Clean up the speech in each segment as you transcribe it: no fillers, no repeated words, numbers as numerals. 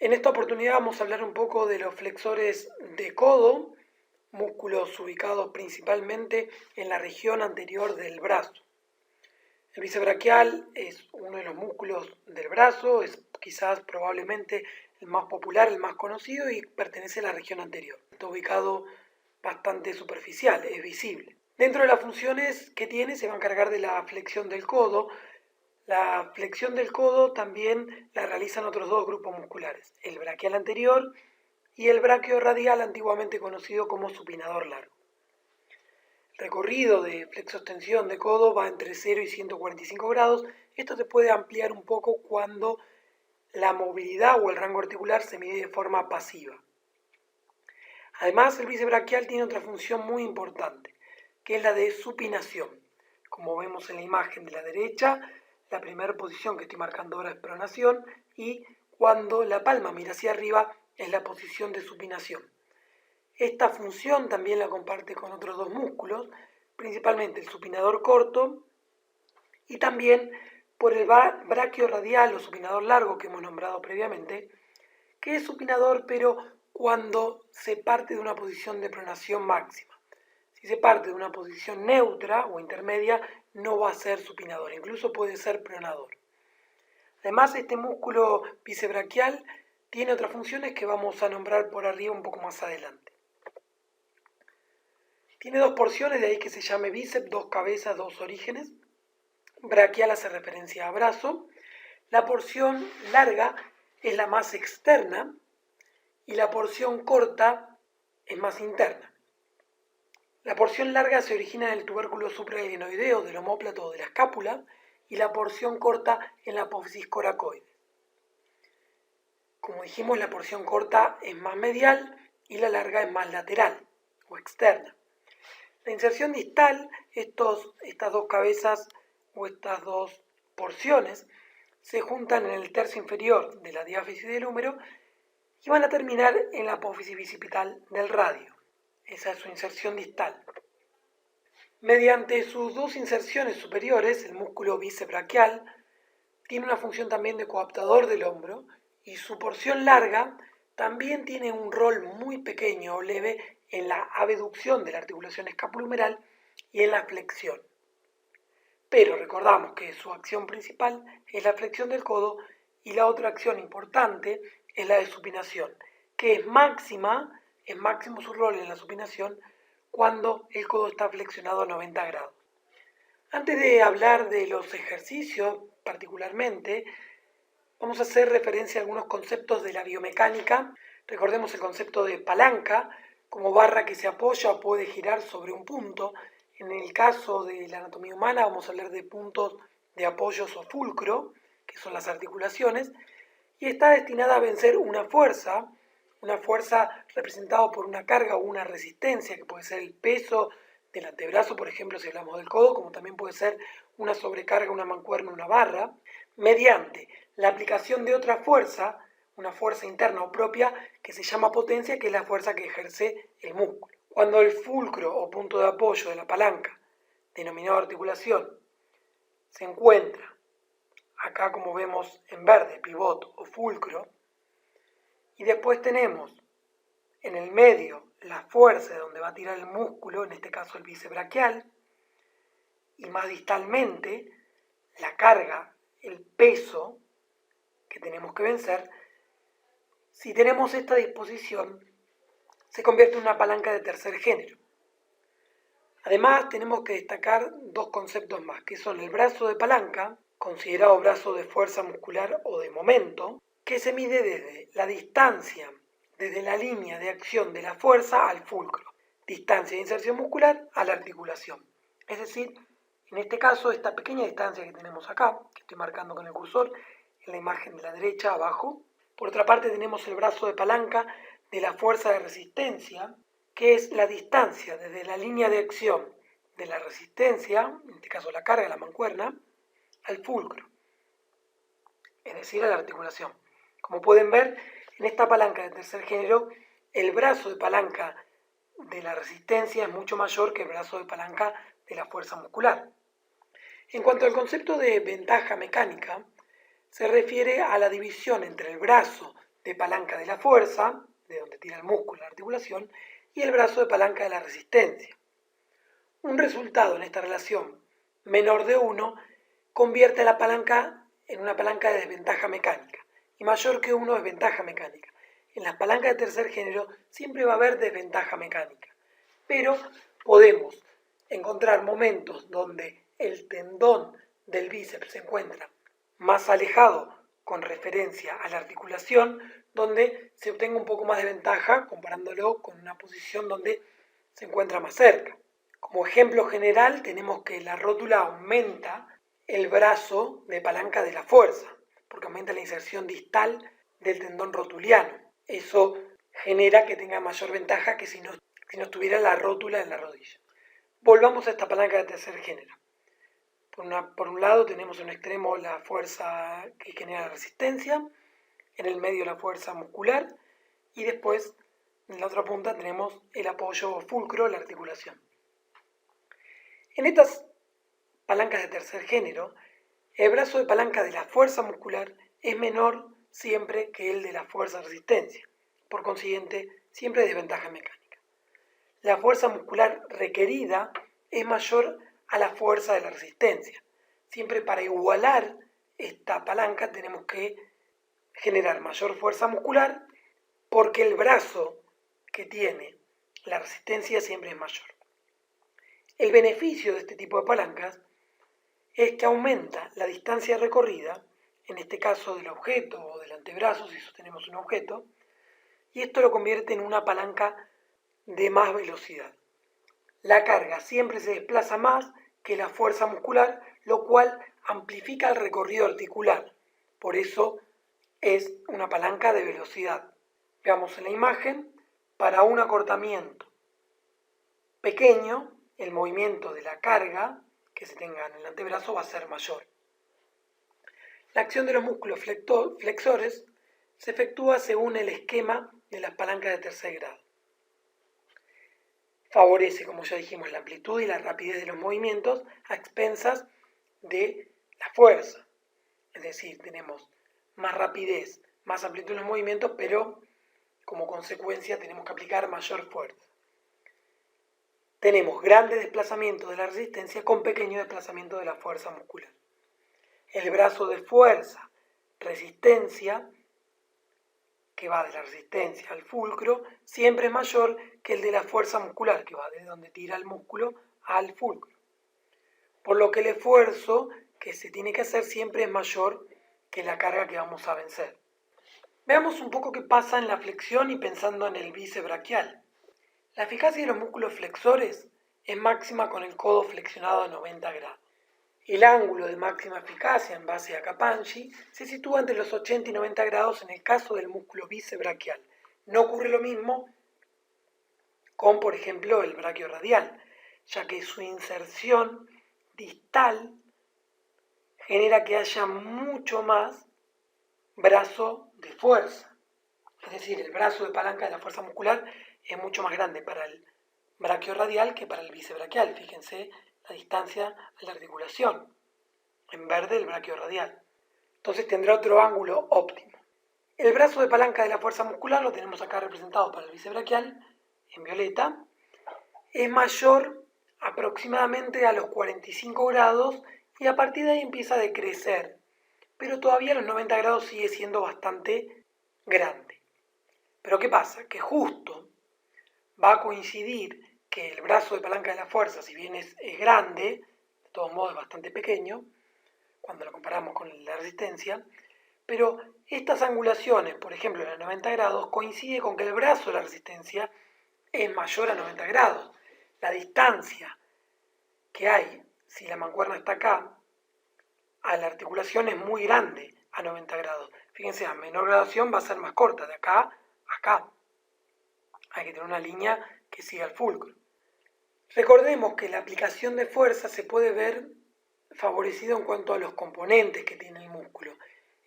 En esta oportunidad vamos a hablar un poco de los flexores de codo, músculos ubicados principalmente en la región anterior del brazo. El bíceps braquial es uno de los músculos del brazo, es quizás probablemente el más popular, el más conocido y pertenece a la región anterior. Está ubicado bastante superficial, es visible. Dentro de las funciones que tiene se va a encargar de la flexión del codo. La flexión del codo también la realizan otros dos grupos musculares, el braquial anterior y el braquiorradial, antiguamente conocido como supinador largo. El recorrido de flexoextensión de codo va entre 0 y 145 grados. Esto se puede ampliar un poco cuando la movilidad o el rango articular se mide de forma pasiva. Además, el bíceps braquial tiene otra función muy importante, que es la de supinación. Como vemos en la imagen de la derecha, la primera posición que estoy marcando ahora es pronación y cuando la palma mira hacia arriba es la posición de supinación. Esta función también la comparte con otros dos músculos, principalmente el supinador corto y también por el braquiorradial o supinador largo que hemos nombrado previamente, que es supinador pero cuando se parte de una posición de pronación máxima. Si se parte de una posición neutra o intermedia, no va a ser supinador, incluso puede ser pronador. Además, este músculo bíceps braquial tiene otras funciones que vamos a nombrar por arriba un poco más adelante. Tiene dos porciones, de ahí que se llame bíceps, dos cabezas, dos orígenes. Braquial hace referencia a brazo. La porción larga es la más externa y la porción corta es más interna. La porción larga se origina en el tubérculo supraglenoideo del omóplato o de la escápula y la porción corta en la apófisis coracoide. Como dijimos, la porción corta es más medial y la larga es más lateral o externa. La inserción distal, estas dos cabezas o estas dos porciones se juntan en el tercio inferior de la diáfisis del húmero y van a terminar en la apófisis bicipital del radio. Esa es su inserción distal. Mediante sus dos inserciones superiores, el músculo bíceps braquial tiene una función también de coaptador del hombro y su porción larga también tiene un rol muy pequeño o leve en la abducción de la articulación escapulohumeral y en la flexión. Pero recordamos que su acción principal es la flexión del codo y la otra acción importante es la de supinación, que es máximo su rol en la supinación cuando el codo está flexionado a 90 grados. Antes de hablar de los ejercicios particularmente, vamos a hacer referencia a algunos conceptos de la biomecánica. Recordemos el concepto de palanca, como barra que se apoya o puede girar sobre un punto. En el caso de la anatomía humana vamos a hablar de puntos de apoyos o fulcro, que son las articulaciones, y está destinada a vencer una fuerza representada por una carga o una resistencia, que puede ser el peso del antebrazo, por ejemplo, si hablamos del codo, como también puede ser una sobrecarga, una mancuerna, una barra, mediante la aplicación de otra fuerza, una fuerza interna o propia, que se llama potencia, que es la fuerza que ejerce el músculo. Cuando el fulcro o punto de apoyo de la palanca, denominado articulación, se encuentra, acá como vemos en verde, pivot o fulcro, y después tenemos en el medio la fuerza de donde va a tirar el músculo, en este caso el bíceps braquial, y más distalmente la carga, el peso que tenemos que vencer. Si tenemos esta disposición, se convierte en una palanca de tercer género. Además, tenemos que destacar dos conceptos más, que son el brazo de palanca, considerado brazo de fuerza muscular o de momento, que se mide desde la distancia, desde la línea de acción de la fuerza al fulcro, distancia de inserción muscular a la articulación. Es decir, en este caso, esta pequeña distancia que tenemos acá, que estoy marcando con el cursor, en la imagen de la derecha abajo. Por otra parte, tenemos el brazo de palanca de la fuerza de resistencia, que es la distancia desde la línea de acción de la resistencia, en este caso la carga, la mancuerna, al fulcro, es decir, a la articulación. Como pueden ver, en esta palanca de tercer género, el brazo de palanca de la resistencia es mucho mayor que el brazo de palanca de la fuerza muscular. En cuanto al concepto de ventaja mecánica, se refiere a la división entre el brazo de palanca de la fuerza, de donde tira el músculo, la articulación, y el brazo de palanca de la resistencia. Un resultado en esta relación menor de 1 convierte la palanca en una palanca de desventaja mecánica y mayor que 1 es ventaja mecánica. En las palancas de tercer género siempre va a haber desventaja mecánica, pero podemos encontrar momentos donde el tendón del bíceps se encuentra más alejado con referencia a la articulación, donde se obtenga un poco más de ventaja comparándolo con una posición donde se encuentra más cerca. Como ejemplo general tenemos que la rótula aumenta el brazo de palanca de la fuerza, porque aumenta la inserción distal del tendón rotuliano. Eso genera que tenga mayor ventaja que si no tuviera la rótula en la rodilla. Volvamos a esta palanca de tercer género. Por un lado tenemos en un extremo la fuerza que genera la resistencia, en el medio la fuerza muscular y después en la otra punta tenemos el apoyo fulcro, la articulación. En estas palancas de tercer género, el brazo de palanca de la fuerza muscular es menor siempre que el de la fuerza resistencia, por consiguiente siempre desventaja mecánica. La fuerza muscular requerida es mayor a la fuerza de la resistencia. Siempre para igualar esta palanca tenemos que generar mayor fuerza muscular porque el brazo que tiene la resistencia siempre es mayor. El beneficio de este tipo de palancas es que aumenta la distancia recorrida, en este caso del objeto o del antebrazo si sostenemos un objeto, y esto lo convierte en una palanca de más velocidad. La carga siempre se desplaza más que la fuerza muscular, lo cual amplifica el recorrido articular. Por eso es una palanca de velocidad. Veamos en la imagen, para un acortamiento pequeño, el movimiento de la carga que se tenga en el antebrazo va a ser mayor. La acción de los músculos flexores se efectúa según el esquema de las palancas de tercer grado. Favorece, como ya dijimos, la amplitud y la rapidez de los movimientos a expensas de la fuerza. Es decir, tenemos más rapidez, más amplitud en los movimientos, pero como consecuencia tenemos que aplicar mayor fuerza. Tenemos grandes desplazamientos de la resistencia con pequeño desplazamiento de la fuerza muscular. El brazo de fuerza, resistencia, que va de la resistencia al fulcro, siempre es mayor que el de la fuerza muscular, que va de donde tira el músculo al fulcro. Por lo que el esfuerzo que se tiene que hacer siempre es mayor que la carga que vamos a vencer. Veamos un poco qué pasa en la flexión y pensando en el bíceps braquial. La eficacia de los músculos flexores es máxima con el codo flexionado a 90 grados. El ángulo de máxima eficacia en base a Capacci se sitúa entre los 80 y 90 grados en el caso del músculo bíceps braquial. No ocurre lo mismo con, por ejemplo, el braquio radial, ya que su inserción distal genera que haya mucho más brazo de fuerza. Es decir, el brazo de palanca de la fuerza muscular es mucho más grande para el braquio radial que para el bíceps braquial. Fíjense la distancia a la articulación. En verde el braquio radial. Entonces tendrá otro ángulo óptimo. El brazo de palanca de la fuerza muscular lo tenemos acá representado para el bíceps braquial, en violeta. Es mayor aproximadamente a los 45 grados y a partir de ahí empieza a decrecer. Pero todavía a los 90 grados sigue siendo bastante grande. Pero ¿qué pasa? Que justo va a coincidir que el brazo de palanca de la fuerza, si bien es grande, de todos modos es bastante pequeño, cuando lo comparamos con la resistencia, pero estas angulaciones, por ejemplo, en los 90 grados, coincide con que el brazo de la resistencia es mayor a 90 grados. La distancia que hay, si la mancuerna está acá, a la articulación es muy grande a 90 grados. Fíjense, a menor graduación va a ser más corta, de acá a acá. Hay que tener una línea que siga el fulcro. Recordemos que la aplicación de fuerza se puede ver favorecido en cuanto a los componentes que tiene el músculo.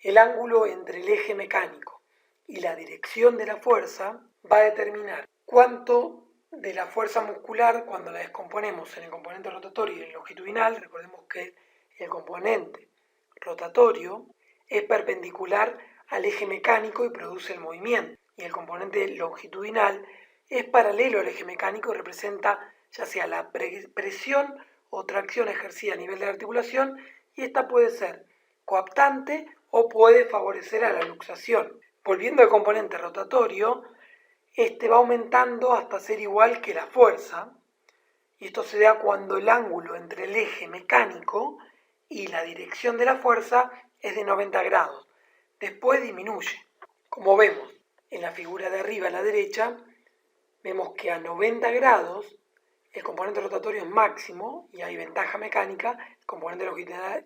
El ángulo entre el eje mecánico y la dirección de la fuerza va a determinar cuánto de la fuerza muscular, cuando la descomponemos en el componente rotatorio y el longitudinal, recordemos que el componente rotatorio es perpendicular al eje mecánico y produce el movimiento. Y el componente longitudinal es paralelo al eje mecánico y representa ya sea la presión o tracción ejercida a nivel de la articulación, y esta puede ser coaptante o puede favorecer a la luxación. Volviendo al componente rotatorio, este va aumentando hasta ser igual que la fuerza, y esto se da cuando el ángulo entre el eje mecánico y la dirección de la fuerza es de 90 grados. Después disminuye. Como vemos en la figura de arriba a la derecha, vemos que a 90 grados el componente rotatorio es máximo y hay ventaja mecánica, el componente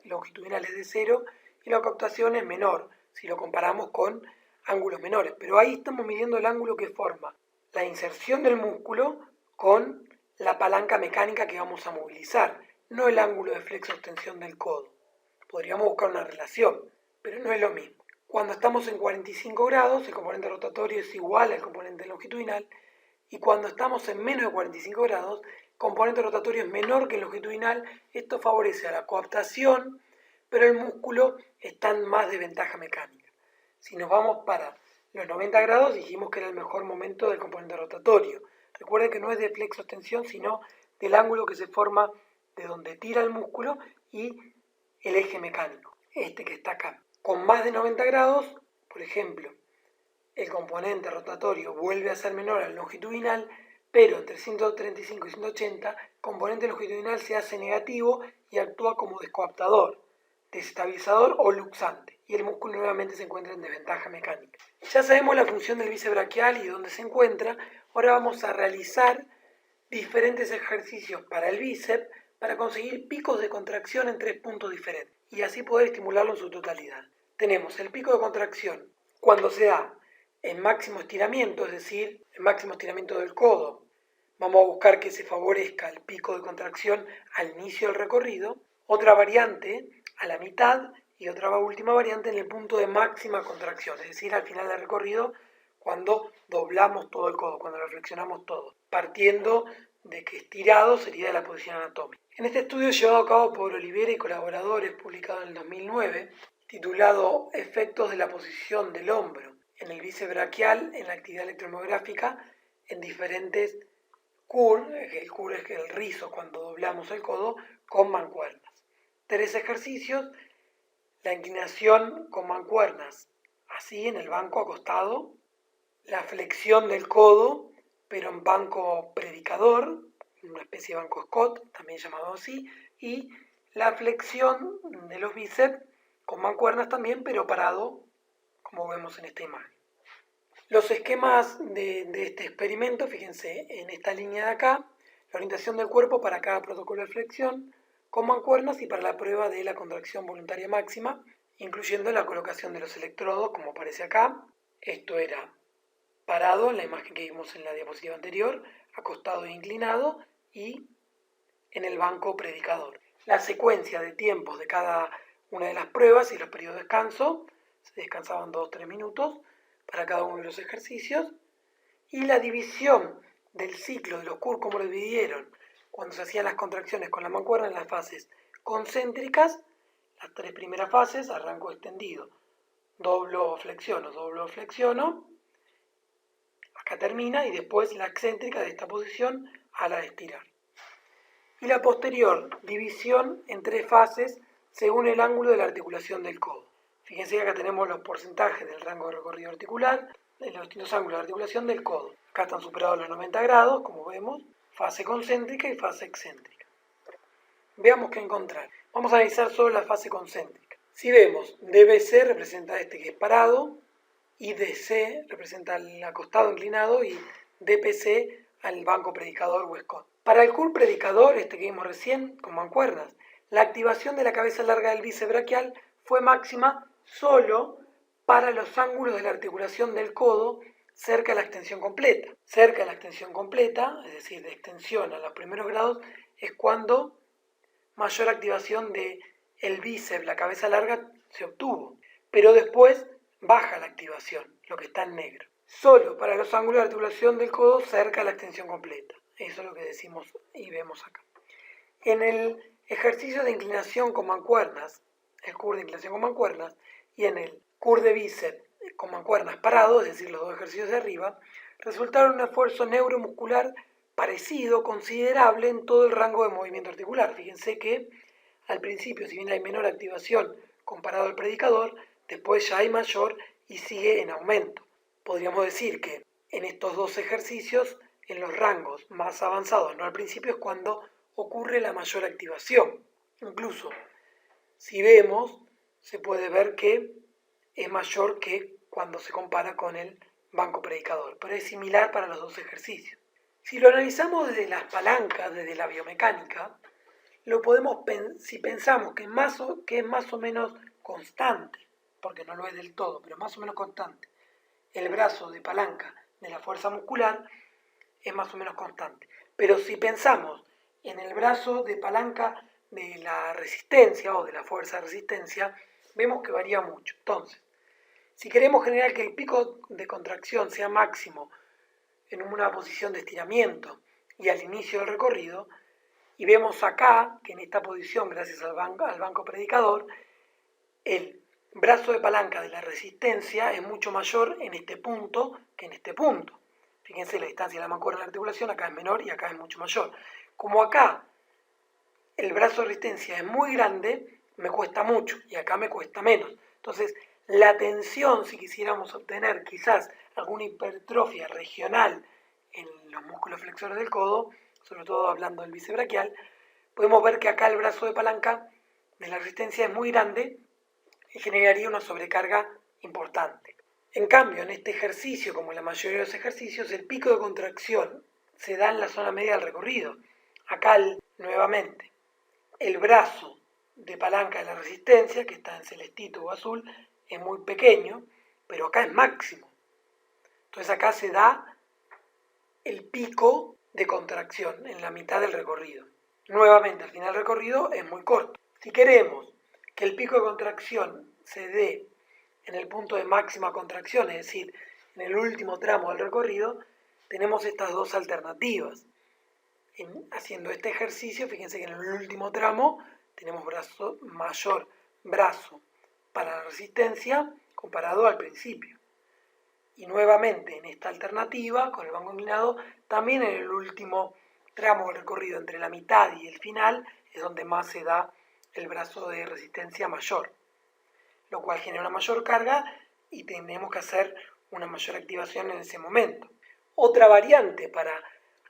longitudinal es de 0 y la coaptación es menor si lo comparamos con ángulos menores. Pero ahí estamos midiendo el ángulo que forma la inserción del músculo con la palanca mecánica que vamos a movilizar, no el ángulo de flexo-extensión del codo. Podríamos buscar una relación, pero no es lo mismo. Cuando estamos en 45 grados, el componente rotatorio es igual al componente longitudinal, y cuando estamos en menos de 45 grados, el componente rotatorio es menor que el longitudinal. Esto favorece a la coaptación, pero el músculo está en más de ventaja mecánica. Si nos vamos para los 90 grados, dijimos que era el mejor momento del componente rotatorio. Recuerden que no es de flexo-extensión, sino del ángulo que se forma de donde tira el músculo y el eje mecánico, este que está acá. Con más de 90 grados, por ejemplo, el componente rotatorio vuelve a ser menor al longitudinal, pero entre 135 y 180, el componente longitudinal se hace negativo y actúa como descoaptador, desestabilizador o luxante, y el músculo nuevamente se encuentra en desventaja mecánica. Ya sabemos la función del bíceps braquial y dónde se encuentra. Ahora vamos a realizar diferentes ejercicios para el bíceps para conseguir picos de contracción en 3 puntos diferentes y así poder estimularlo en su totalidad. Tenemos el pico de contracción cuando se da en máximo estiramiento, es decir, el máximo estiramiento del codo. Vamos a buscar que se favorezca el pico de contracción al inicio del recorrido, otra variante a la mitad y otra última variante en el punto de máxima contracción, es decir, al final del recorrido, cuando doblamos todo el codo, cuando lo flexionamos todo, partiendo de que estirado sería la posición anatómica. En este estudio llevado a cabo por Olivera y colaboradores, publicado en el 2009, titulado Efectos de la posición del hombro en el bíceps braquial en la actividad electromiográfica en diferentes CUR, el CUR es el rizo cuando doblamos el codo, con mancuernas. 3 ejercicios: la inclinación con mancuernas, así en el banco acostado, la flexión del codo, pero en banco predicador, una especie de banco Scott, también llamado así, y la flexión de los bíceps con mancuernas también, pero parado, como vemos en esta imagen. Los esquemas de este experimento, fíjense en esta línea de acá, la orientación del cuerpo para cada protocolo de flexión con mancuernas y para la prueba de la contracción voluntaria máxima, incluyendo la colocación de los electrodos, como aparece acá. Esto era parado en la imagen que vimos en la diapositiva anterior, acostado e inclinado, y en el banco predicador. La secuencia de tiempos de cada una de las pruebas y los periodos de descanso, se descansaban 2-3 minutos para cada uno de los ejercicios, y la división del ciclo de los CUR, como lo dividieron cuando se hacían las contracciones con la mancuerna en las fases concéntricas, las 3 primeras fases, arranco extendido, doblo, flexiono, acá termina, y después la excéntrica de esta posición a la de estirar. Y la posterior división en 3 fases según el ángulo de la articulación del codo. Fíjense que acá tenemos los porcentajes del rango de recorrido articular de los distintos ángulos de articulación del codo. Acá están superados los 90 grados, como vemos, fase concéntrica y fase excéntrica. Veamos qué encontrar. Vamos a analizar solo la fase concéntrica. Si vemos, DBC representa este que es parado, IDC representa el acostado inclinado y DPC al banco predicador o Scott. Para el CUR predicador, este que vimos recién, con mancuernas, la activación de la cabeza larga del bíceps braquial fue máxima solo para los ángulos de la articulación del codo cerca de la extensión completa. Cerca de la extensión completa, es decir, de extensión a los primeros grados, es cuando mayor activación del bíceps, la cabeza larga, se obtuvo. Pero después baja la activación, lo que está en negro. Solo para los ángulos de articulación del codo cerca de la extensión completa. Eso es lo que decimos y vemos acá. En el ejercicio de inclinación con mancuernas, el CUR de inclinación con mancuernas, y en el CUR de bíceps con mancuernas parados, es decir, los dos ejercicios de arriba, resultaron un esfuerzo neuromuscular parecido, considerable en todo el rango de movimiento articular. Fíjense que al principio, si bien hay menor activación comparado al predicador, después ya hay mayor y sigue en aumento. Podríamos decir que en estos dos ejercicios, en los rangos más avanzados, no al principio, es cuando ocurre la mayor activación. Incluso, si vemos, se puede ver que es mayor que cuando se compara con el banco predicador, pero es similar para los dos ejercicios. Si lo analizamos desde las palancas, desde la biomecánica, si pensamos que es más o menos constante, porque no lo es del todo, pero más o menos constante, el brazo de palanca de la fuerza muscular es más o menos constante. Pero si pensamos en el brazo de palanca de la resistencia o de la fuerza de resistencia, vemos que varía mucho. Entonces, si queremos generar que el pico de contracción sea máximo en una posición de estiramiento y al inicio del recorrido, y vemos acá que en esta posición, gracias al banco predicador, el brazo de palanca de la resistencia es mucho mayor en este punto que en este punto. Fíjense la distancia de la mancuerna de la articulación, acá es menor y acá es mucho mayor. Como acá el brazo de resistencia es muy grande, me cuesta mucho y acá me cuesta menos. Entonces, la tensión, si quisiéramos obtener quizás alguna hipertrofia regional en los músculos flexores del codo, sobre todo hablando del bíceps braquial, podemos ver que acá el brazo de palanca de la resistencia es muy grande y generaría una sobrecarga importante. En cambio, en este ejercicio, como en la mayoría de los ejercicios, el pico de contracción se da en la zona media del recorrido. Acá, nuevamente, el brazo de palanca de la resistencia, que está en celestito o azul, es muy pequeño, pero acá es máximo. Entonces acá se da el pico de contracción en la mitad del recorrido. Nuevamente, al final del recorrido es muy corto. Si queremos que el pico de contracción se dé en el punto de máxima contracción, es decir, en el último tramo del recorrido, tenemos estas dos alternativas. Haciendo este ejercicio, fíjense que en el último tramo tenemos mayor brazo para la resistencia comparado al principio. Y nuevamente en esta alternativa, con el banco inclinado, también en el último tramo del recorrido, entre la mitad y el final, es donde más se da el brazo de resistencia mayor, lo cual genera una mayor carga y tenemos que hacer una mayor activación en ese momento. Otra variante para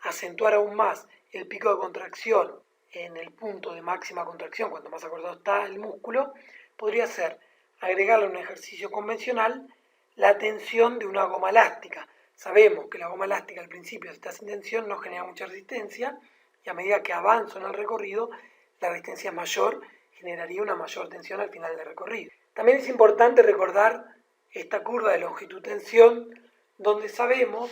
acentuar aún más el pico de contracción en el punto de máxima contracción, cuanto más acortado está el músculo, podría ser agregarle a un ejercicio convencional la tensión de una goma elástica. Sabemos que la goma elástica al principio, si está sin tensión, no genera mucha resistencia, y a medida que avanzo en el recorrido, la resistencia es mayor, generaría una mayor tensión al final del recorrido. También es importante recordar esta curva de longitud-tensión, donde sabemos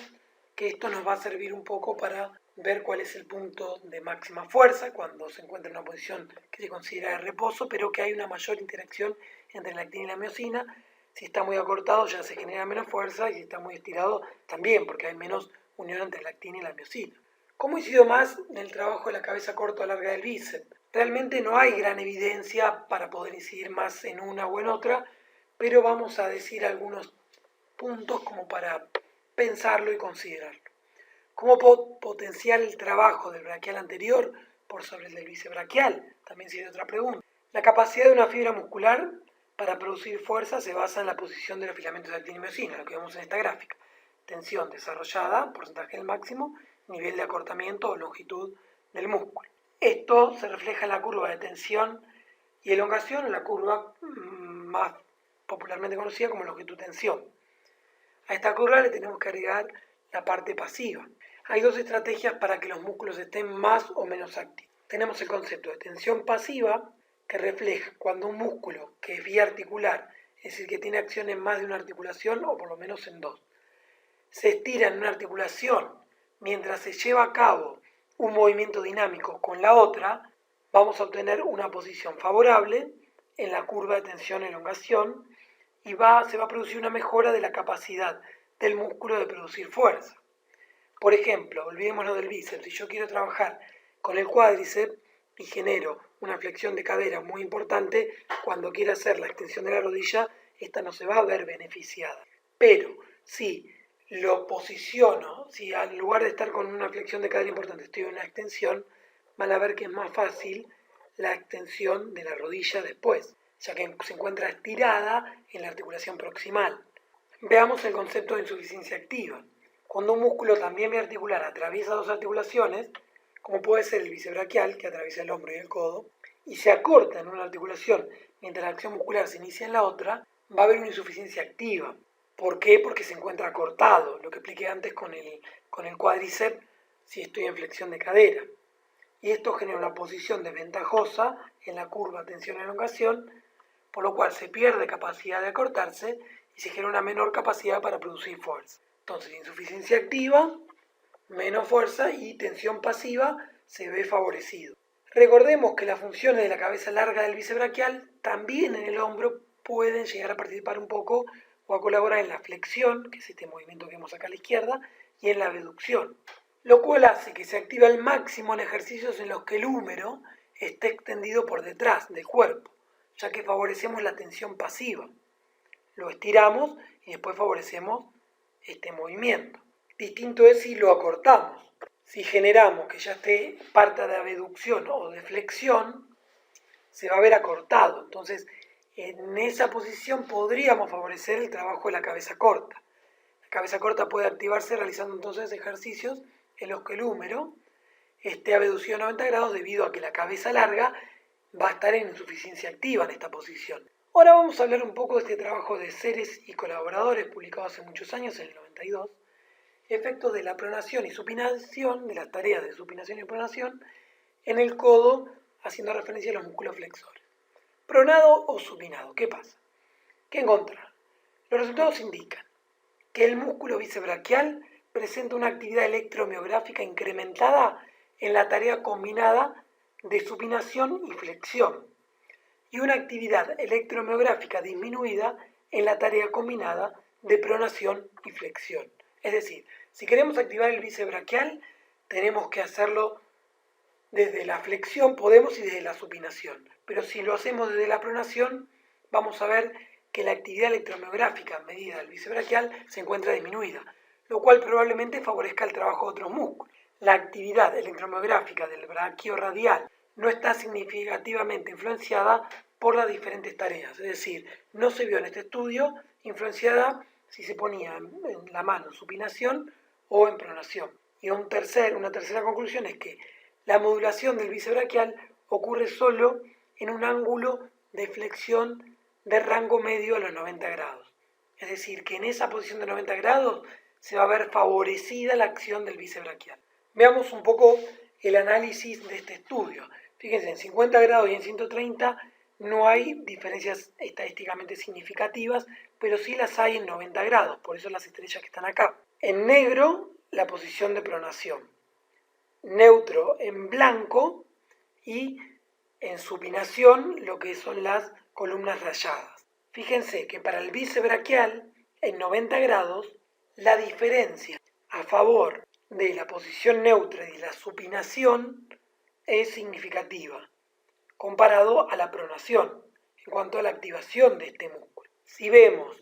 que esto nos va a servir un poco para ver cuál es el punto de máxima fuerza cuando se encuentra en una posición que se considera de reposo, pero que hay una mayor interacción entre la actina y la miosina. Si está muy acortado ya se genera menos fuerza y si está muy estirado también, porque hay menos unión entre la actina y la miosina. ¿Cómo incido más en el trabajo de la cabeza corta o larga del bíceps? Realmente no hay gran evidencia para poder incidir más en una o en otra, pero vamos a decir algunos puntos como para pensarlo y considerarlo. ¿Cómo potenciar el trabajo del braquial anterior por sobre el del bíceps braquial? También sería otra pregunta. La capacidad de una fibra muscular para producir fuerza se basa en la posición de los filamentos de actina y miosina, lo que vemos en esta gráfica. Tensión desarrollada, porcentaje del máximo, nivel de acortamiento o longitud del músculo. Esto se refleja en la curva de tensión y elongación, en la curva más popularmente conocida como longitud-tensión. A esta curva le tenemos que agregar la parte pasiva. Hay dos estrategias para que los músculos estén más o menos activos. Tenemos el concepto de tensión pasiva, que refleja cuando un músculo que es biarticular, es decir, que tiene acción en más de una articulación o por lo menos en dos, se estira en una articulación mientras se lleva a cabo un movimiento dinámico con la otra, vamos a obtener una posición favorable en la curva de tensión-elongación y se va a producir una mejora de la capacidad del músculo de producir fuerza. Por ejemplo, olvidémonos del bíceps. Si yo quiero trabajar con el cuádriceps y genero una flexión de cadera muy importante, cuando quiera hacer la extensión de la rodilla, esta no se va a ver beneficiada. Pero si lo posiciono, si en lugar de estar con una flexión de cadera importante estoy en una extensión, van a ver que es más fácil la extensión de la rodilla después, ya que se encuentra estirada en la articulación proximal. Veamos el concepto de insuficiencia activa. Cuando un músculo también biarticular atraviesa dos articulaciones, como puede ser el bíceps que atraviesa el hombro y el codo, y se acorta en una articulación mientras la acción muscular se inicia en la otra, va a haber una insuficiencia activa. ¿Por qué? Porque se encuentra acortado, lo que expliqué antes con el cuádriceps si estoy en flexión de cadera. Y esto genera una posición desventajosa en la curva tensión-elongación, por lo cual se pierde capacidad de acortarse y se genera una menor capacidad para producir fuerza. Entonces, insuficiencia activa, menos fuerza y tensión pasiva se ve favorecido. Recordemos que las funciones de la cabeza larga del bíceps braquial también en el hombro pueden llegar a participar un poco o a colaborar en la flexión, que es este movimiento que vemos acá a la izquierda, y en la abducción, lo cual hace que se active al máximo en ejercicios en los que el húmero esté extendido por detrás del cuerpo, ya que favorecemos la tensión pasiva. Lo estiramos y después favorecemos este movimiento. Distinto es si lo acortamos. Si generamos que ya esté parte de abducción o de flexión, se va a ver acortado. Entonces, en esa posición podríamos favorecer el trabajo de la cabeza corta. La cabeza corta puede activarse realizando entonces ejercicios en los que el húmero esté abducido a 90 grados debido a que la cabeza larga va a estar en insuficiencia activa en esta posición. Ahora vamos a hablar un poco de este trabajo de Seres y colaboradores publicado hace muchos años, en el 92, efectos de la pronación y supinación, de las tareas de supinación y pronación, en el codo, haciendo referencia a los músculos flexores. Pronado o supinado, ¿qué pasa? ¿Qué encontrar? Los resultados indican que el músculo bíceps presenta una actividad electromiográfica incrementada en la tarea combinada de supinación y flexión, y una actividad electromiográfica disminuida en la tarea combinada de pronación y flexión. Es decir, si queremos activar el bíceps braquial, tenemos que hacerlo desde la flexión, podemos, y desde la supinación. Pero si lo hacemos desde la pronación, vamos a ver que la actividad electromiográfica medida del bíceps braquial se encuentra disminuida, lo cual probablemente favorezca el trabajo de otros músculos. La actividad electromiográfica del braquiorradial no está significativamente influenciada por las diferentes tareas, es decir, no se vio en este estudio influenciada si se ponía en la mano en supinación o en pronación. Y una tercera conclusión es que la modulación del bíceps braquial ocurre solo en un ángulo de flexión de rango medio a los 90 grados. Es decir, que en esa posición de 90 grados se va a ver favorecida la acción del bíceps braquial. Veamos un poco el análisis de este estudio. Fíjense, en 50 grados y en 130 no hay diferencias estadísticamente significativas, pero sí las hay en 90 grados, por eso las estrellas que están acá. En negro, la posición de pronación. Neutro en blanco y en supinación lo que son las columnas rayadas. Fíjense que para el bíceps braquial, en 90 grados, la diferencia a favor de la posición neutra y la supinación es significativa, comparado a la pronación, en cuanto a la activación de este músculo. Si vemos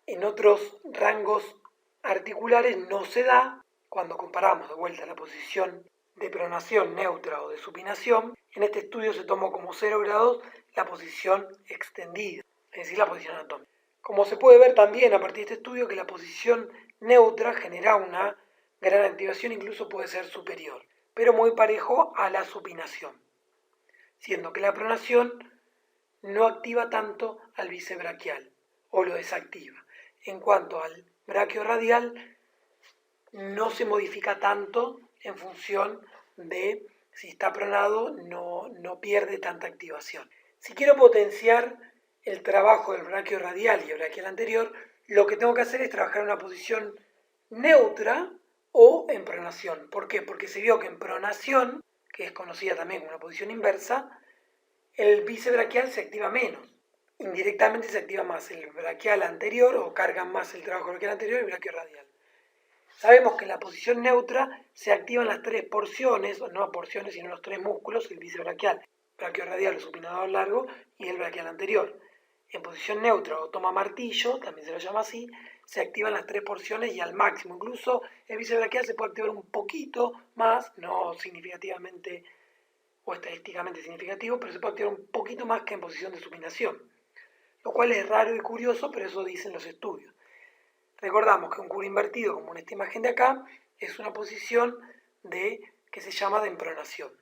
en otros rangos articulares no se da, cuando comparamos de vuelta la posición de pronación neutra o de supinación, en este estudio se tomó como 0 grados la posición extendida, es decir, la posición anatómica. Como se puede ver también a partir de este estudio que la posición neutra genera una gran activación, incluso puede ser superior, pero muy parejo a la supinación, siendo que la pronación no activa tanto al bíceps braquial o lo desactiva. En cuanto al braquiorradial, no se modifica tanto en función de si está pronado, no pierde tanta activación. Si quiero potenciar el trabajo del braquiorradial y el braquial anterior, lo que tengo que hacer es trabajar en una posición neutra o en pronación. ¿Por qué? Porque se vio que en pronación, que es conocida también como una posición inversa, el bíceps braquial se activa menos. Indirectamente se activa más el braquial anterior o cargan más el trabajo braquial anterior y el braquiorradial. Sabemos que en la posición neutra se activan las tres porciones, o no porciones, sino los tres músculos, el bíceps braquial, braquiorradial o supinador largo y el braquial anterior. En posición neutra o toma martillo, también se lo llama así, se activan las 3 porciones y al máximo. Incluso el bíceps braquial se puede activar un poquito más, no significativamente o estadísticamente significativo, pero se puede activar un poquito más que en posición de supinación, lo cual es raro y curioso, pero eso dicen los estudios. Recordamos que un curl invertido, como en esta imagen de acá, es una posición que se llama de empronación.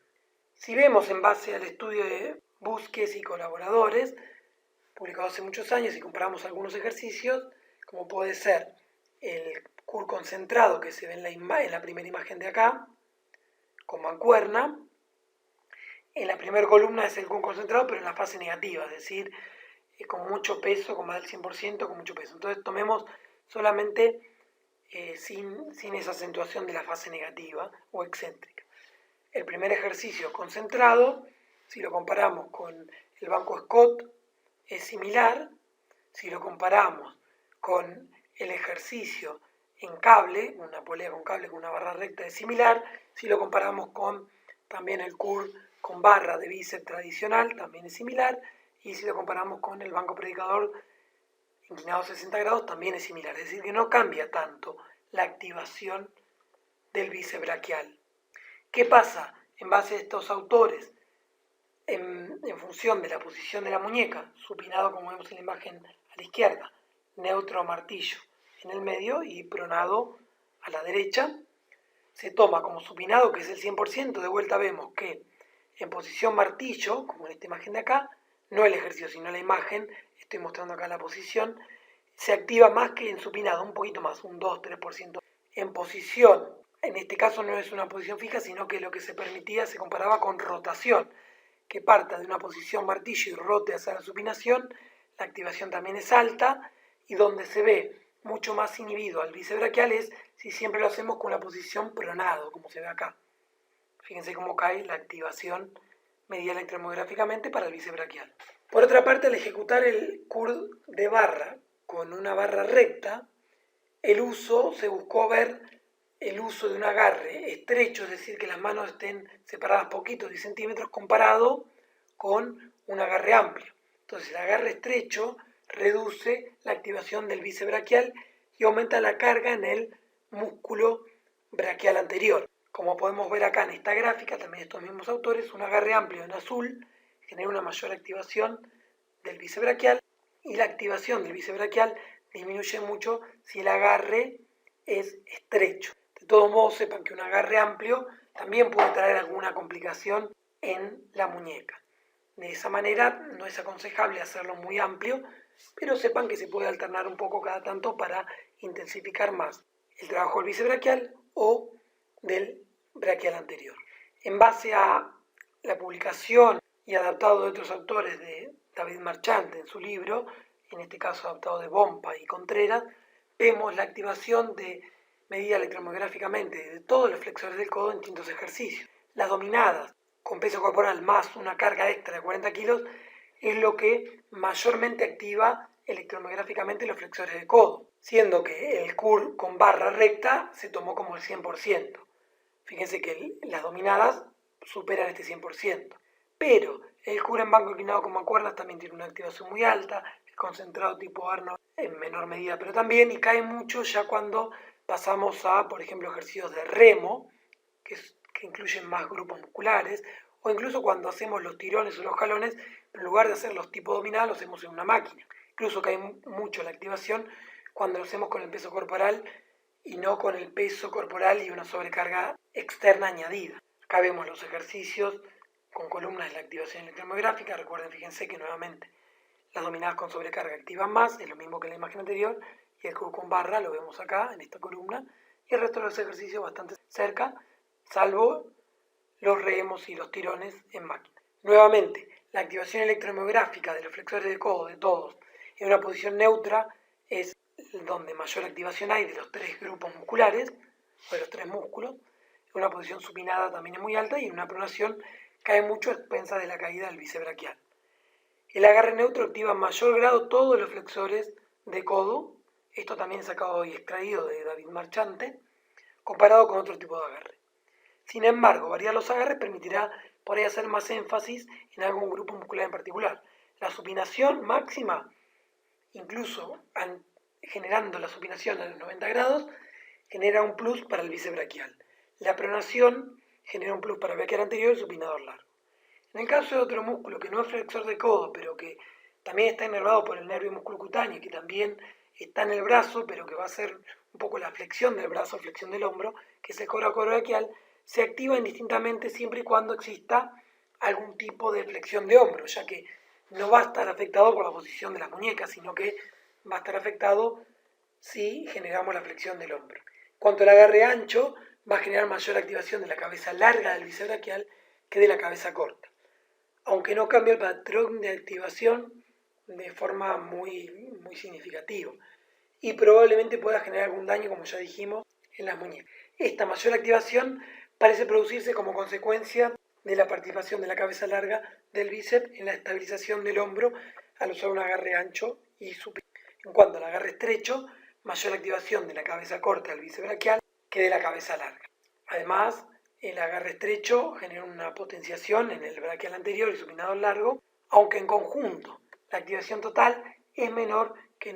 Si vemos en base al estudio de Busquets y colaboradores, publicado hace muchos años, y comparamos algunos ejercicios, como puede ser el curl concentrado que se ve en la primera imagen de acá, con mancuerna. En la primera columna es el curl concentrado, pero en la fase negativa, es decir, con mucho peso, con más del 100%, con mucho peso. Entonces tomemos solamente sin esa acentuación de la fase negativa o excéntrica. El primer ejercicio concentrado, si lo comparamos con el banco Scott, es similar. Si lo comparamos con el ejercicio en cable, una polea con cable con una barra recta, es similar. Si lo comparamos con también el curl con barra de bíceps tradicional, también es similar. Y si lo comparamos con el banco predicador inclinado a 60 grados, también es similar. Es decir, que no cambia tanto la activación del bíceps braquial. ¿Qué pasa en base a estos autores? En función de la posición de la muñeca, supinado como vemos en la imagen a la izquierda, neutro martillo en el medio y pronado a la derecha, se toma como supinado, que es el 100%, de vuelta vemos que en posición martillo, como en esta imagen de acá, no el ejercicio, sino la imagen, estoy mostrando acá la posición, se activa más que en supinado, un poquito más, un 2-3%. En posición, en este caso no es una posición fija, sino que lo que se permitía se comparaba con rotación, que parta de una posición martillo y rote hacia la supinación, la activación también es alta, y donde se ve mucho más inhibido al bíceps braquial es si siempre lo hacemos con la posición pronado, como se ve acá. Fíjense cómo cae la activación medida electromiográficamente para el bíceps braquial. Por otra parte, al ejecutar el curl de barra con una barra recta, se buscó ver el uso de un agarre estrecho, es decir, que las manos estén separadas poquitos, 10 centímetros, comparado con un agarre amplio. Entonces, el agarre estrecho reduce la activación del bíceps braquial y aumenta la carga en el músculo braquial anterior. Como podemos ver acá en esta gráfica, también estos mismos autores, un agarre amplio en azul genera una mayor activación del bíceps braquial y la activación del bíceps braquial disminuye mucho si el agarre es estrecho. De todos modos, sepan que un agarre amplio también puede traer alguna complicación en la muñeca. De esa manera no es aconsejable hacerlo muy amplio, pero sepan que se puede alternar un poco cada tanto para intensificar más el trabajo del bíceps braquial o del braquial anterior. En base a la publicación y adaptado de otros autores de David Marchante en su libro, en este caso adaptado de Bompa y Contreras, vemos la activación medida electromiográficamente de todos los flexores del codo en distintos ejercicios. Las dominadas con peso corporal más una carga extra de 40 kilos es lo que mayormente activa electromiográficamente los flexores del codo, siendo que el curl con barra recta se tomó como el 100%. Fíjense que las dominadas superan este 100%. Pero el curl en banco inclinado con mancuernas también tiene una activación muy alta, el concentrado tipo Arnold en menor medida, pero también, y cae mucho ya cuando pasamos a, por ejemplo, ejercicios de remo, que incluyen más grupos musculares, o incluso cuando hacemos los tirones o los jalones, en lugar de hacer los tipos dominados, los hacemos en una máquina. Incluso cae mucho la activación cuando lo hacemos con el peso corporal y no con el peso corporal y una sobrecarga externa añadida. Acá vemos los ejercicios con columnas de la activación electromiográfica. Recuerden, fíjense que nuevamente las dominadas con sobrecarga activan más, es lo mismo que en la imagen anterior, y el curl con barra lo vemos acá en esta columna, y el resto de los ejercicios bastante cerca, salvo los remos y los tirones en máquina. Nuevamente, la activación electromiográfica de los flexores de codo de todos en una posición neutra es donde mayor activación hay de los 3 grupos musculares, o de los 3 músculos. En una posición supinada también es muy alta y en una pronación cae mucho a expensas de la caída del bíceps braquial. El agarre neutro activa en mayor grado todos los flexores de codo. Esto también es sacado y extraído de David Marchante, comparado con otro tipo de agarre. Sin embargo, variar los agarres permitirá por ahí hacer más énfasis en algún grupo muscular en particular. La supinación máxima, incluso generando la supinación a los 90 grados, genera un plus para el bíceps braquial. La pronación genera un plus para el braquial anterior y el supinador largo. En el caso de otro músculo que no es flexor de codo, pero que también está inervado por el nervio musculocutáneo, que también está en el brazo, pero que va a ser un poco la flexión del brazo, flexión del hombro, que es el coracobraquial, se activa indistintamente siempre y cuando exista algún tipo de flexión de hombro, ya que no va a estar afectado por la posición de las muñecas, sino que va a estar afectado si generamos la flexión del hombro. En cuanto al agarre ancho, va a generar mayor activación de la cabeza larga del bíceps braquial que de la cabeza corta, aunque no cambia el patrón de activación de forma muy significativa y probablemente pueda generar algún daño, como ya dijimos, en las muñecas. Esta mayor activación parece producirse como consecuencia de la participación de la cabeza larga del bíceps en la estabilización del hombro al usar un agarre ancho y superior. En cuanto al agarre estrecho, mayor activación de la cabeza corta del bíceps braquial que de la cabeza larga. Además, el agarre estrecho genera una potenciación en el braquial anterior y supinador largo, aunque en conjunto la activación total es menor que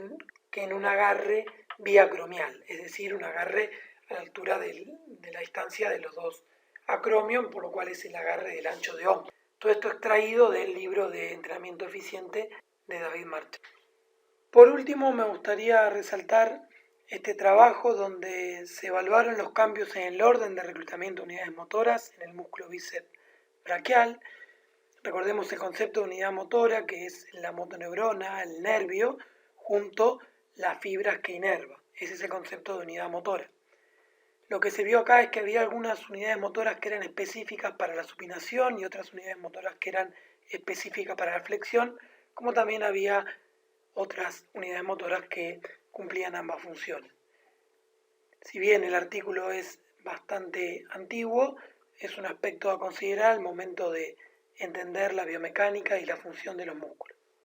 en un agarre biacromial, es decir, un agarre a la altura de la distancia de los dos acromios, por lo cual es el agarre del ancho de hombro. Todo esto extraído del libro de entrenamiento eficiente de David Martel. Por último, me gustaría resaltar este trabajo donde se evaluaron los cambios en el orden de reclutamiento de unidades motoras en el músculo bíceps braquial. Recordemos el concepto de unidad motora, que es la motoneurona, el nervio, junto las fibras que inerva. Ese es el concepto de unidad motora. Lo que se vio acá es que había algunas unidades motoras que eran específicas para la supinación y otras unidades motoras que eran específicas para la flexión, como también había otras unidades motoras que cumplían ambas funciones. Si bien el artículo es bastante antiguo, es un aspecto a considerar al momento de entender la biomecánica y la función de los músculos.